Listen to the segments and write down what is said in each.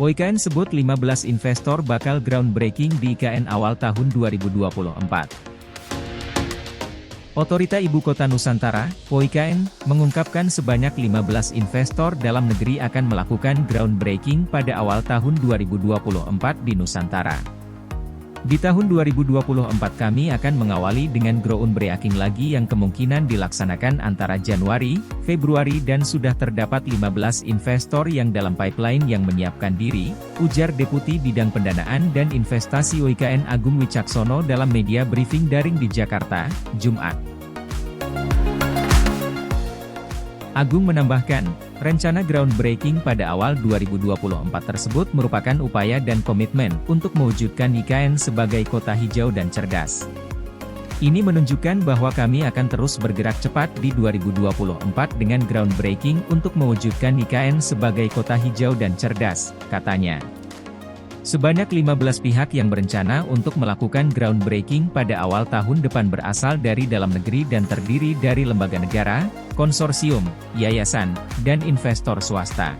OIKN sebut 15 investor bakal groundbreaking di IKN awal tahun 2024. Otorita Ibu Kota Nusantara, OIKN, mengungkapkan sebanyak 15 investor dalam negeri akan melakukan groundbreaking pada awal tahun 2024 di Nusantara. Di tahun 2024 kami akan mengawali dengan groundbreaking lagi yang kemungkinan dilaksanakan antara Januari, Februari dan sudah terdapat 15 investor yang dalam pipeline yang menyiapkan diri, ujar Deputi Bidang Pendanaan dan Investasi OIKN Agung Wicaksono dalam media briefing daring di Jakarta, Jumat. Agung menambahkan, rencana groundbreaking pada awal 2024 tersebut merupakan upaya dan komitmen untuk mewujudkan IKN sebagai kota hijau dan cerdas. Ini menunjukkan bahwa kami akan terus bergerak cepat di 2024 dengan groundbreaking untuk mewujudkan IKN sebagai kota hijau dan cerdas, katanya. Sebanyak 15 pihak yang berencana untuk melakukan groundbreaking pada awal tahun depan berasal dari dalam negeri dan terdiri dari lembaga negara, konsorsium, yayasan, dan investor swasta.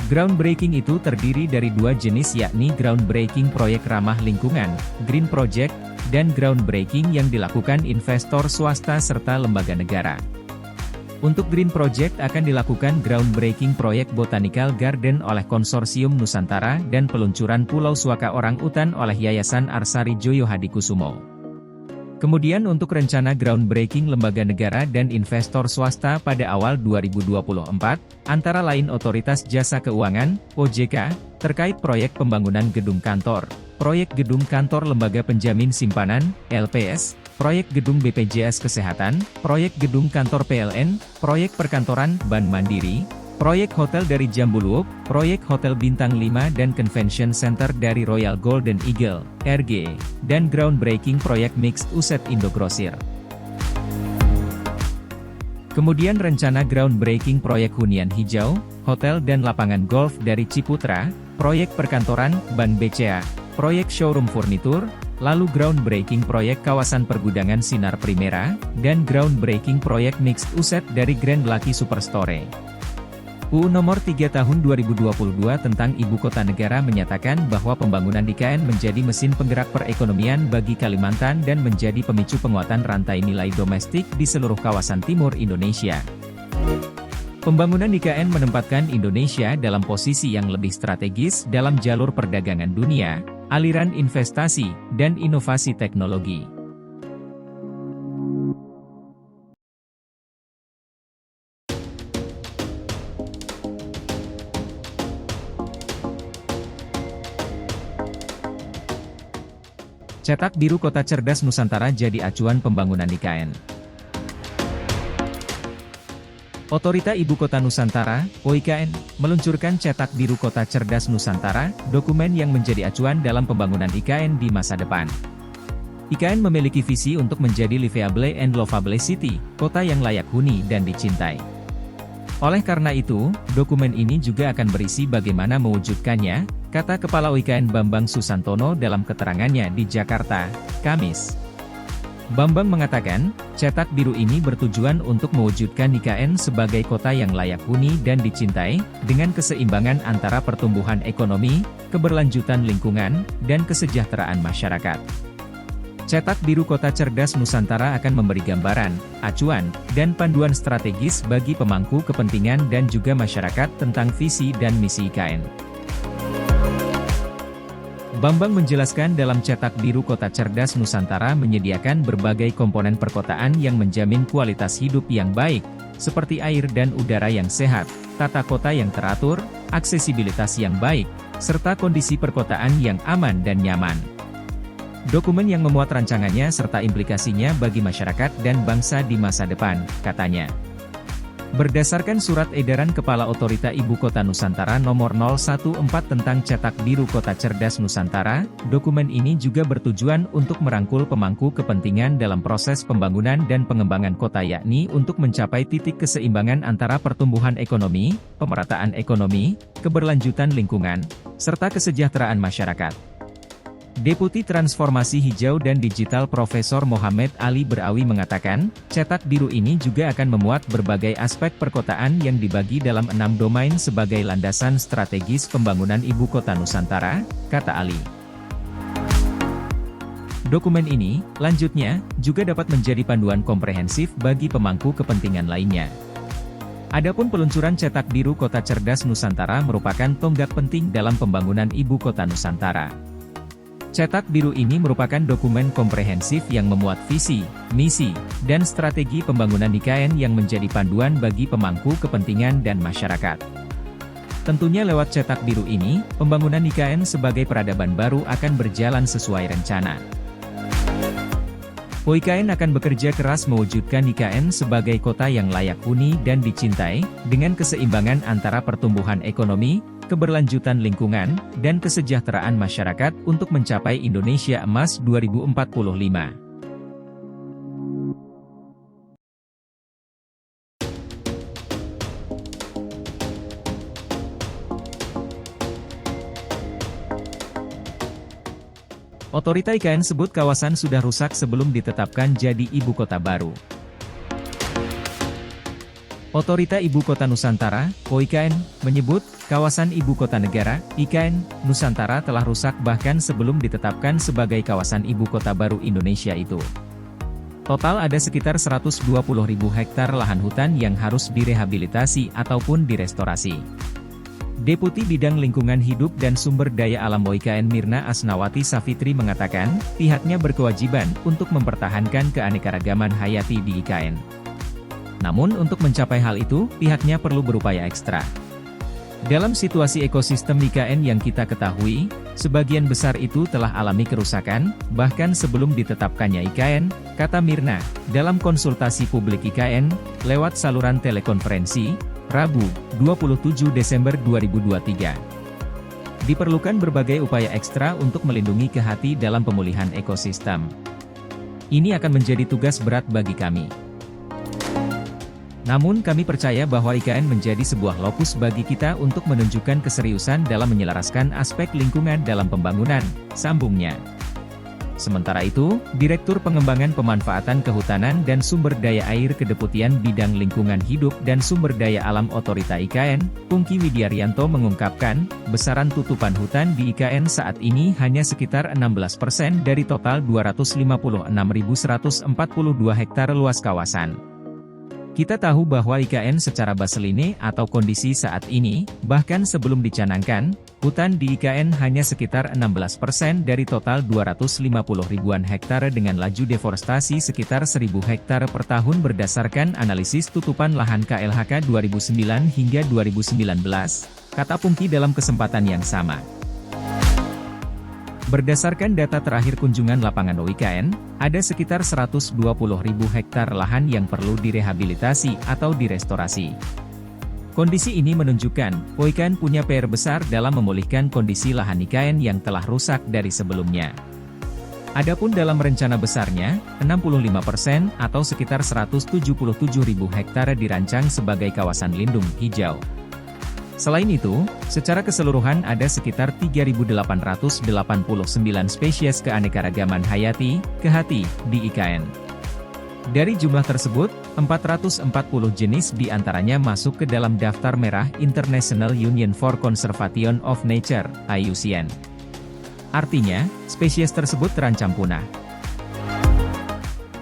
Groundbreaking itu terdiri dari dua jenis yakni groundbreaking proyek ramah lingkungan, Green Project, dan groundbreaking yang dilakukan investor swasta serta lembaga negara. Untuk Green Project akan dilakukan groundbreaking proyek Botanical Garden oleh Konsorsium Nusantara dan peluncuran Pulau Suaka Orang Utan oleh Yayasan Arsari Joyo Hadikusumo. Kemudian untuk rencana groundbreaking lembaga negara dan investor swasta pada awal 2024, antara lain Otoritas Jasa Keuangan, OJK, terkait proyek pembangunan gedung kantor, proyek gedung kantor lembaga penjamin simpanan, LPS, proyek gedung BPJS Kesehatan, proyek gedung kantor PLN, proyek perkantoran Bank Mandiri, proyek hotel dari Jambuluuk, proyek hotel Bintang 5 dan Convention Center dari Royal Golden Eagle, RG, dan groundbreaking proyek Mixed Uset Indogrosir. Kemudian rencana groundbreaking proyek hunian hijau, hotel dan lapangan golf dari Ciputra, proyek perkantoran Bank BCA, proyek showroom furnitur, lalu groundbreaking proyek kawasan pergudangan Sinar Primera, dan groundbreaking proyek Mixed Uset dari Grand Lucky Superstore. UU Nomor 3 Tahun 2022 tentang Ibu Kota Negara menyatakan bahwa pembangunan IKN menjadi mesin penggerak perekonomian bagi Kalimantan dan menjadi pemicu penguatan rantai nilai domestik di seluruh kawasan timur Indonesia. Pembangunan IKN menempatkan Indonesia dalam posisi yang lebih strategis dalam jalur perdagangan dunia, aliran investasi, dan inovasi teknologi. Cetak biru Kota Cerdas Nusantara jadi acuan pembangunan IKN. Otorita Ibu Kota Nusantara, OIKN, meluncurkan Cetak Biru Kota Cerdas Nusantara, dokumen yang menjadi acuan dalam pembangunan IKN di masa depan. IKN memiliki visi untuk menjadi livable and lovable city, kota yang layak huni dan dicintai. Oleh karena itu, dokumen ini juga akan berisi bagaimana mewujudkannya, kata Kepala OIKN Bambang Susantono dalam keterangannya di Jakarta, Kamis. Bambang mengatakan, Cetak Biru ini bertujuan untuk mewujudkan IKN sebagai kota yang layak huni dan dicintai, dengan keseimbangan antara pertumbuhan ekonomi, keberlanjutan lingkungan, dan kesejahteraan masyarakat. Cetak Biru Kota Cerdas Nusantara akan memberi gambaran, acuan, dan panduan strategis bagi pemangku kepentingan dan juga masyarakat tentang visi dan misi IKN. Bambang menjelaskan dalam Cetak Biru Kota Cerdas Nusantara menyediakan berbagai komponen perkotaan yang menjamin kualitas hidup yang baik, seperti air dan udara yang sehat, tata kota yang teratur, aksesibilitas yang baik, serta kondisi perkotaan yang aman dan nyaman. Dokumen yang memuat rancangannya serta implikasinya bagi masyarakat dan bangsa di masa depan, katanya. Berdasarkan Surat Edaran Kepala Otorita Ibu Kota Nusantara Nomor 014 tentang Cetak Biru Kota Cerdas Nusantara, dokumen ini juga bertujuan untuk merangkul pemangku kepentingan dalam proses pembangunan dan pengembangan kota yakni untuk mencapai titik keseimbangan antara pertumbuhan ekonomi, pemerataan ekonomi, keberlanjutan lingkungan, serta kesejahteraan masyarakat. Deputi Transformasi Hijau dan Digital Profesor Mohamed Ali Berawi mengatakan, cetak biru ini juga akan memuat berbagai aspek perkotaan yang dibagi dalam 6 domain sebagai landasan strategis pembangunan Ibu Kota Nusantara, kata Ali. Dokumen ini, lanjutnya, juga dapat menjadi panduan komprehensif bagi pemangku kepentingan lainnya. Adapun peluncuran cetak biru Kota Cerdas Nusantara merupakan tonggak penting dalam pembangunan Ibu Kota Nusantara. Cetak biru ini merupakan dokumen komprehensif yang memuat visi, misi, dan strategi pembangunan IKN yang menjadi panduan bagi pemangku kepentingan dan masyarakat. Tentunya lewat cetak biru ini, pembangunan IKN sebagai peradaban baru akan berjalan sesuai rencana. UIKN akan bekerja keras mewujudkan IKN sebagai kota yang layak huni dan dicintai, dengan keseimbangan antara pertumbuhan ekonomi, keberlanjutan lingkungan, dan kesejahteraan masyarakat untuk mencapai Indonesia Emas 2045. Otorita IKN sebut kawasan sudah rusak sebelum ditetapkan jadi ibu kota baru. Otorita Ibu Kota Nusantara, OIKN, menyebut, kawasan Ibu Kota Negara, IKN, Nusantara telah rusak bahkan sebelum ditetapkan sebagai kawasan Ibu Kota Baru Indonesia itu. Total ada sekitar 120.000 hektar lahan hutan yang harus direhabilitasi ataupun direstorasi. Deputi Bidang Lingkungan Hidup dan Sumber Daya Alam OIKN Mirna Asnawati Safitri mengatakan, pihaknya berkewajiban untuk mempertahankan keanekaragaman hayati di IKN. Namun untuk mencapai hal itu, pihaknya perlu berupaya ekstra. Dalam situasi ekosistem IKN yang kita ketahui, sebagian besar itu telah alami kerusakan, bahkan sebelum ditetapkannya IKN, kata Mirna, dalam konsultasi publik IKN, lewat saluran telekonferensi, Rabu, 27 Desember 2023. Diperlukan berbagai upaya ekstra untuk melindungi kehati dalam pemulihan ekosistem. Ini akan menjadi tugas berat bagi kami. Namun kami percaya bahwa IKN menjadi sebuah lokus bagi kita untuk menunjukkan keseriusan dalam menyelaraskan aspek lingkungan dalam pembangunan, sambungnya. Sementara itu, Direktur Pengembangan Pemanfaatan Kehutanan dan Sumber Daya Air Kedeputian Bidang Lingkungan Hidup dan Sumber Daya Alam Otorita IKN, Pungki Widiaryanto mengungkapkan, besaran tutupan hutan di IKN saat ini hanya sekitar 16% dari total 256.142 hektar luas kawasan. Kita tahu bahwa IKN secara baseline atau kondisi saat ini, bahkan sebelum dicanangkan, hutan di IKN hanya sekitar 16% dari total 250 ribuan hektar dengan laju deforestasi sekitar 1.000 hektar per tahun berdasarkan analisis tutupan lahan KLHK 2009 hingga 2019, kata Pungki dalam kesempatan yang sama. Berdasarkan data terakhir kunjungan lapangan OIKN, ada sekitar 120.000 hektar lahan yang perlu direhabilitasi atau direstorasi. Kondisi ini menunjukkan, OIKN punya PR besar dalam memulihkan kondisi lahan IKN yang telah rusak dari sebelumnya. Adapun dalam rencana besarnya, 65% atau sekitar 177.000 hektar dirancang sebagai kawasan lindung hijau. Selain itu, secara keseluruhan ada sekitar 3.889 spesies keanekaragaman hayati, kehati, di IKN. Dari jumlah tersebut, 440 jenis diantaranya masuk ke dalam daftar merah International Union for Conservation of Nature, IUCN. Artinya, spesies tersebut terancam punah.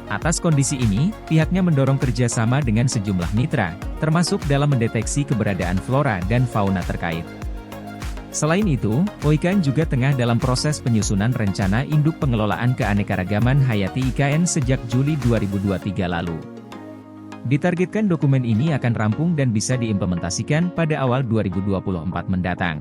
Atas kondisi ini, pihaknya mendorong kerjasama dengan sejumlah mitra, termasuk dalam mendeteksi keberadaan flora dan fauna terkait. Selain itu, OIKN juga tengah dalam proses penyusunan rencana induk pengelolaan keanekaragaman hayati IKN sejak Juli 2023 lalu. Ditargetkan dokumen ini akan rampung dan bisa diimplementasikan pada awal 2024 mendatang.